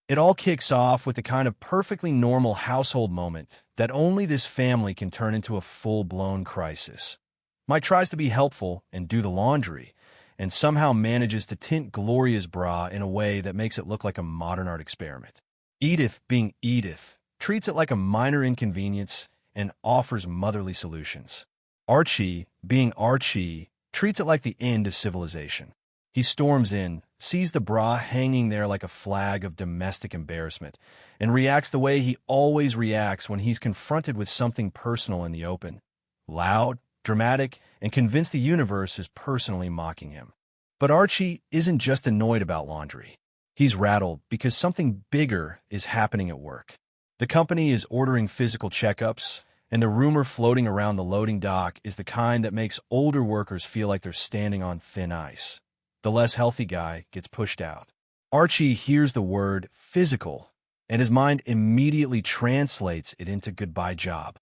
It all kicks off with the kind of perfectly normal household moment that only this family can turn into a full-blown crisis. Mike tries to be helpful and do the laundry, and somehow manages to tint Gloria's bra in a way that makes it look like a modern art experiment. Edith, being Edith, treats it like a minor inconvenience and offers motherly solutions. Archie, being Archie, treats it like the end of civilization. He storms in, sees the bra hanging there like a flag of domestic embarrassment, and reacts the way he always reacts when he's confronted with something personal in the open. Loud, dramatic, and convinced the universe is personally mocking him. But Archie isn't just annoyed about laundry. He's rattled because something bigger is happening at work. The company is ordering physical checkups, and the rumor floating around the loading dock is the kind that makes older workers feel like they're standing on thin ice. The less healthy guy gets pushed out. Archie hears the word physical, and his mind immediately translates it into goodbye job.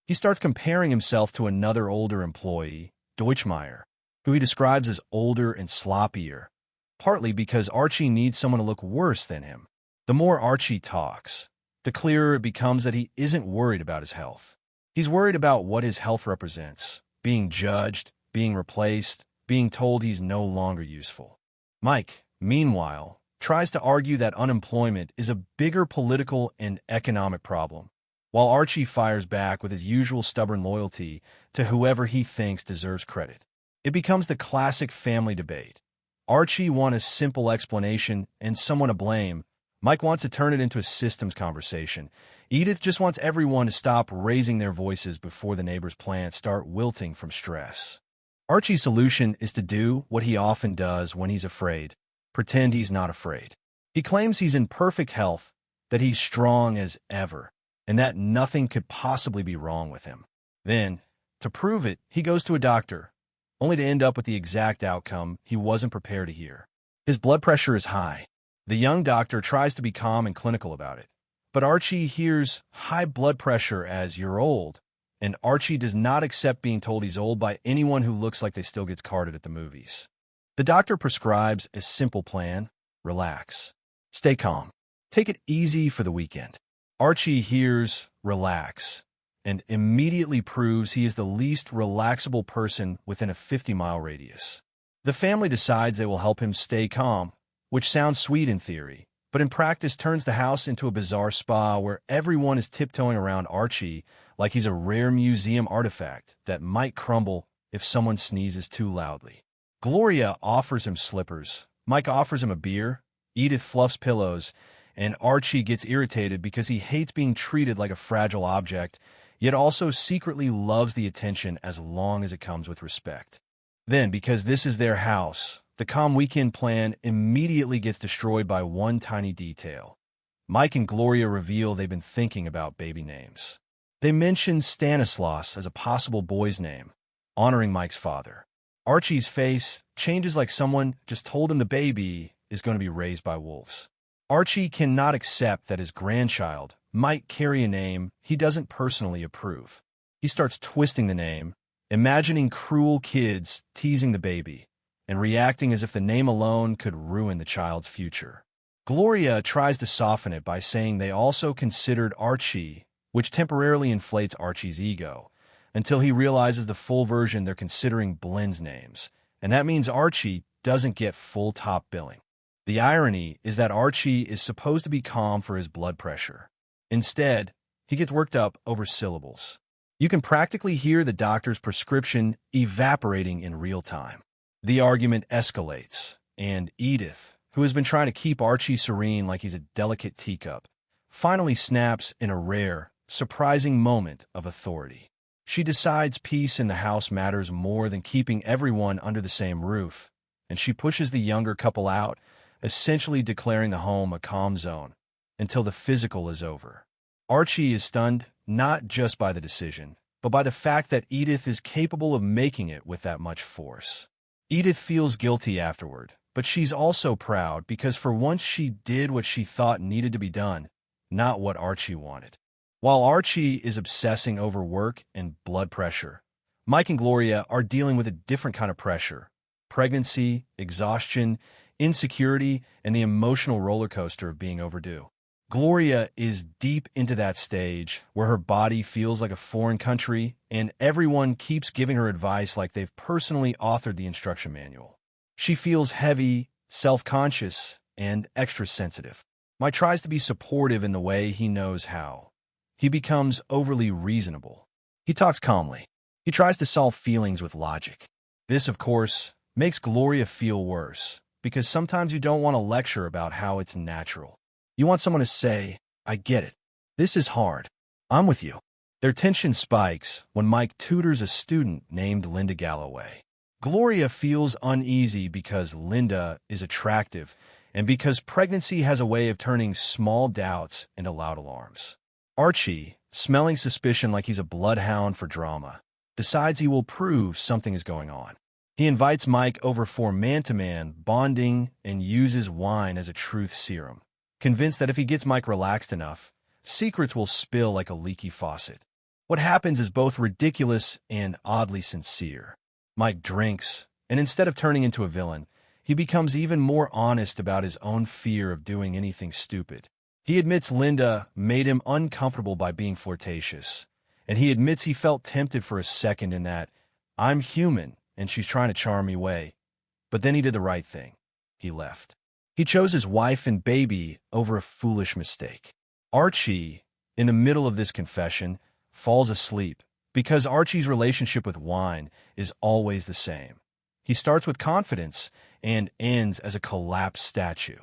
He starts comparing himself to another older employee, Deutschmeyer, who he describes as older and sloppier, partly because Archie needs someone to look worse than him. The more Archie talks, the clearer it becomes that he isn't worried about his health. He's worried about what his health represents: being judged, being replaced, being told he's no longer useful. Mike, meanwhile, tries to argue that unemployment is a bigger political and economic problem, while Archie fires back with his usual stubborn loyalty to whoever he thinks deserves credit. It becomes the classic family debate. Archie wants a simple explanation and someone to blame. Mike wants to turn it into a systems conversation. Edith just wants everyone to stop raising their voices before the neighbor's plants start wilting from stress. Archie's solution is to do what he often does when he's afraid: pretend he's not afraid. He claims he's in perfect health, that he's strong as ever, and that nothing could possibly be wrong with him. Then, to prove it, he goes to a doctor, only to end up with the exact outcome he wasn't prepared to hear. His blood pressure is high. The young doctor tries to be calm and clinical about it, but Archie hears high blood pressure as "you're old," and Archie does not accept being told he's old by anyone who looks like they still get carded at the movies. The doctor prescribes a simple plan: relax. Stay calm. Take it easy for the weekend. Archie hears relax and immediately proves he is the least relaxable person within a 50-mile radius. The family decides they will help him stay calm, which sounds sweet in theory, but in practice turns the house into a bizarre spa where everyone is tiptoeing around Archie like he's a rare museum artifact that might crumble if someone sneezes too loudly. Gloria offers him slippers, Mike offers him a beer, Edith fluffs pillows, and Archie gets irritated because he hates being treated like a fragile object, yet also secretly loves the attention as long as it comes with respect. Then, because this is their house, the calm weekend plan immediately gets destroyed by one tiny detail. Mike and Gloria reveal they've been thinking about baby names. They mention Stanislaus as a possible boy's name, honoring Mike's father. Archie's face changes like someone just told him the baby is going to be raised by wolves. Archie cannot accept that his grandchild might carry a name he doesn't personally approve. He starts twisting the name, imagining cruel kids teasing the baby, and reacting as if the name alone could ruin the child's future. Gloria tries to soften it by saying they also considered Archie, which temporarily inflates Archie's ego, until he realizes the full version they're considering blends names, and that means Archie doesn't get full top billing. The irony is that Archie is supposed to be calm for his blood pressure. Instead, he gets worked up over syllables. You can practically hear the doctor's prescription evaporating in real time. The argument escalates, and Edith, who has been trying to keep Archie serene like he's a delicate teacup, finally snaps in a rare, surprising moment of authority. She decides peace in the house matters more than keeping everyone under the same roof, and she pushes the younger couple out, essentially declaring the home a calm zone until the physical is over. Archie is stunned not just by the decision, but by the fact that Edith is capable of making it with that much force. Edith feels guilty afterward, but she's also proud because for once she did what she thought needed to be done, not what Archie wanted. While Archie is obsessing over work and blood pressure, Mike and Gloria are dealing with a different kind of pressure: pregnancy, exhaustion, insecurity, and the emotional roller coaster of being overdue. Gloria is deep into that stage where her body feels like a foreign country and everyone keeps giving her advice like they've personally authored the instruction manual. She feels heavy, self-conscious, and extra sensitive. Mike tries to be supportive in the way he knows how. He becomes overly reasonable. He talks calmly. He tries to solve feelings with logic. This, of course, makes Gloria feel worse, because sometimes you don't want to lecture about how it's natural. You want someone to say, "I get it. This is hard. I'm with you." Their tension spikes when Mike tutors a student named Linda Galloway. Gloria feels uneasy because Linda is attractive and because pregnancy has a way of turning small doubts into loud alarms. Archie, smelling suspicion like he's a bloodhound for drama, decides he will prove something is going on. He invites Mike over for man-to-man bonding and uses wine as a truth serum, convinced that if he gets Mike relaxed enough, secrets will spill like a leaky faucet. What happens is both ridiculous and oddly sincere. Mike drinks, and instead of turning into a villain, he becomes even more honest about his own fear of doing anything stupid. He admits Linda made him uncomfortable by being flirtatious, and he admits he felt tempted for a second in that, "I'm human, and she's trying to charm me away." But then he did the right thing. He left. He chose his wife and baby over a foolish mistake. Archie, in the middle of this confession, falls asleep because Archie's relationship with wine is always the same. He starts with confidence and ends as a collapsed statue.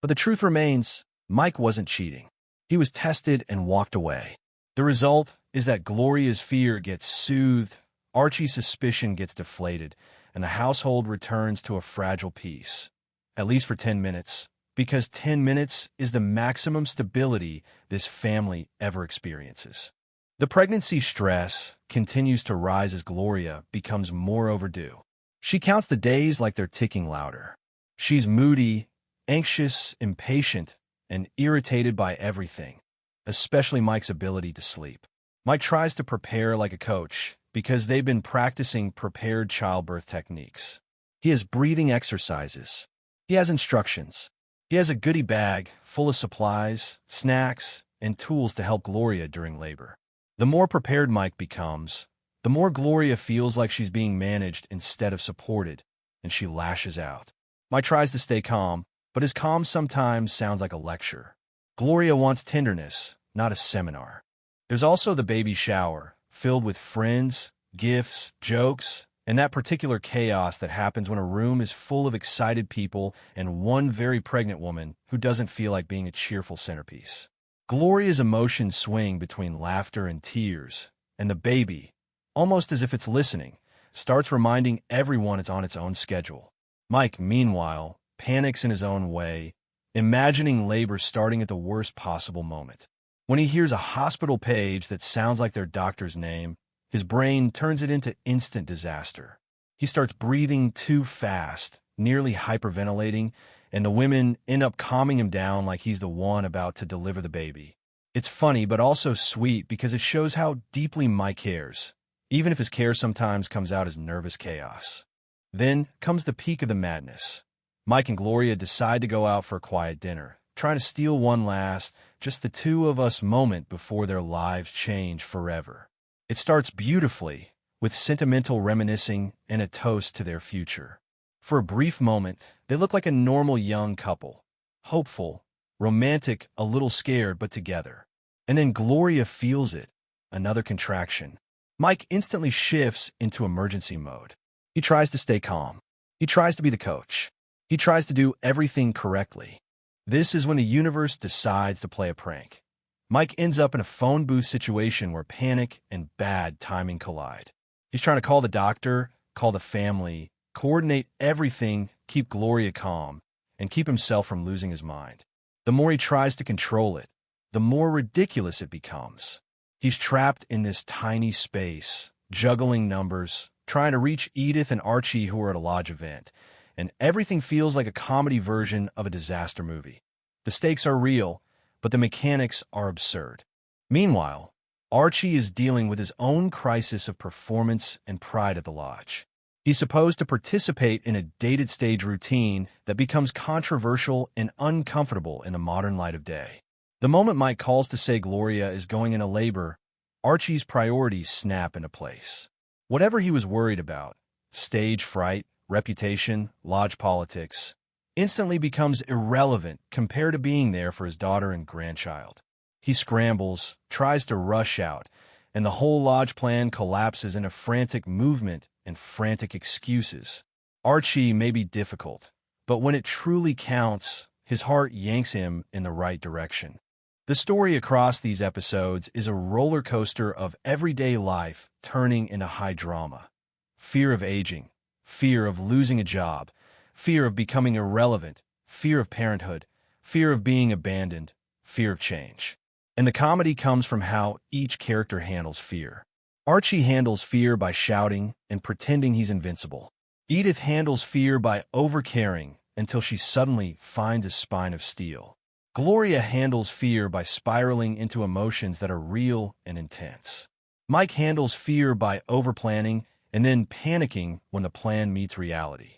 But the truth remains, Mike wasn't cheating. He was tested and walked away. The result is that Gloria's fear gets soothed, Archie's suspicion gets deflated, and the household returns to a fragile peace. At least for 10 minutes, because 10 minutes is the maximum stability this family ever experiences. The pregnancy stress continues to rise as Gloria becomes more overdue. She counts the days like they're ticking louder. She's moody, anxious, impatient, and irritated by everything, especially Mike's ability to sleep. Mike tries to prepare like a coach because they've been practicing prepared childbirth techniques. He has breathing exercises. He has instructions. He has a goodie bag full of supplies, snacks, and tools to help Gloria during labor. The more prepared Mike becomes, the more Gloria feels like she's being managed instead of supported, and she lashes out. Mike tries to stay calm, but his calm sometimes sounds like a lecture. Gloria wants tenderness, not a seminar. There's also the baby shower, filled with friends, gifts, jokes, and that particular chaos that happens when a room is full of excited people and one very pregnant woman who doesn't feel like being a cheerful centerpiece. Gloria's emotions swing between laughter and tears, and the baby, almost as if it's listening, starts reminding everyone it's on its own schedule. Mike, meanwhile, panics in his own way, imagining labor starting at the worst possible moment. When he hears a hospital page that sounds like their doctor's name, his brain turns it into instant disaster. He starts breathing too fast, nearly hyperventilating, and the women end up calming him down like he's the one about to deliver the baby. It's funny, but also sweet because it shows how deeply Mike cares, even if his care sometimes comes out as nervous chaos. Then comes the peak of the madness. Mike and Gloria decide to go out for a quiet dinner, trying to steal one last, just the two of us moment before their lives change forever. It starts beautifully, with sentimental reminiscing and a toast to their future. For a brief moment, they look like a normal young couple, hopeful, romantic, a little scared, but together. And then Gloria feels it, another contraction. Mike instantly shifts into emergency mode. He tries to stay calm. He tries to be the coach. He tries to do everything correctly. This is when the universe decides to play a prank. Mike ends up in a phone booth situation where panic and bad timing collide. He's trying to call the doctor, call the family, coordinate everything, keep Gloria calm, and keep himself from losing his mind. The more he tries to control it, the more ridiculous it becomes. He's trapped in this tiny space, juggling numbers, trying to reach Edith and Archie who are at a lodge event, and everything feels like a comedy version of a disaster movie. The stakes are real, but the mechanics are absurd. Meanwhile, Archie is dealing with his own crisis of performance and pride at the lodge. He's supposed to participate in a dated stage routine that becomes controversial and uncomfortable in the modern light of day. The moment Mike calls to say Gloria is going into labor, Archie's priorities snap into place. Whatever he was worried about, stage fright, reputation, lodge politics, instantly becomes irrelevant compared to being there for his daughter and grandchild. He scrambles, tries to rush out, and the whole lodge plan collapses in a frantic movement and frantic excuses. Archie may be difficult, but when it truly counts, his heart yanks him in the right direction. The story across these episodes is a roller coaster of everyday life turning into high drama. Fear of aging, fear of losing a job, fear of becoming irrelevant, fear of parenthood, fear of being abandoned, fear of change. And the comedy comes from how each character handles fear. Archie handles fear by shouting and pretending he's invincible. Edith handles fear by overcaring until she suddenly finds a spine of steel. Gloria handles fear by spiraling into emotions that are real and intense. Mike handles fear by overplanning and then panicking when the plan meets reality.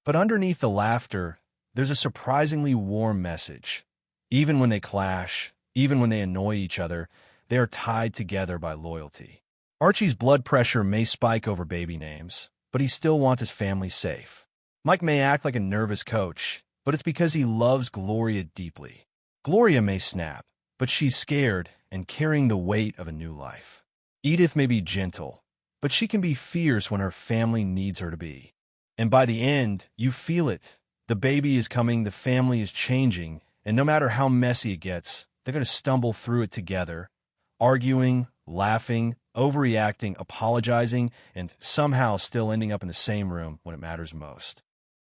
But underneath the laughter, there's a surprisingly warm message. Even when they clash, even when they annoy each other, they are tied together by loyalty. Archie's blood pressure may spike over baby names, but he still wants his family safe. Mike may act like a nervous coach, but it's because he loves Gloria deeply. Gloria may snap, but she's scared and carrying the weight of a new life. Edith may be gentle, but she can be fierce when her family needs her to be. And by the end, you feel it. The baby is coming, the family is changing, and no matter how messy it gets, they're going to stumble through it together, arguing, laughing, overreacting, apologizing, and somehow still ending up in the same room when it matters most.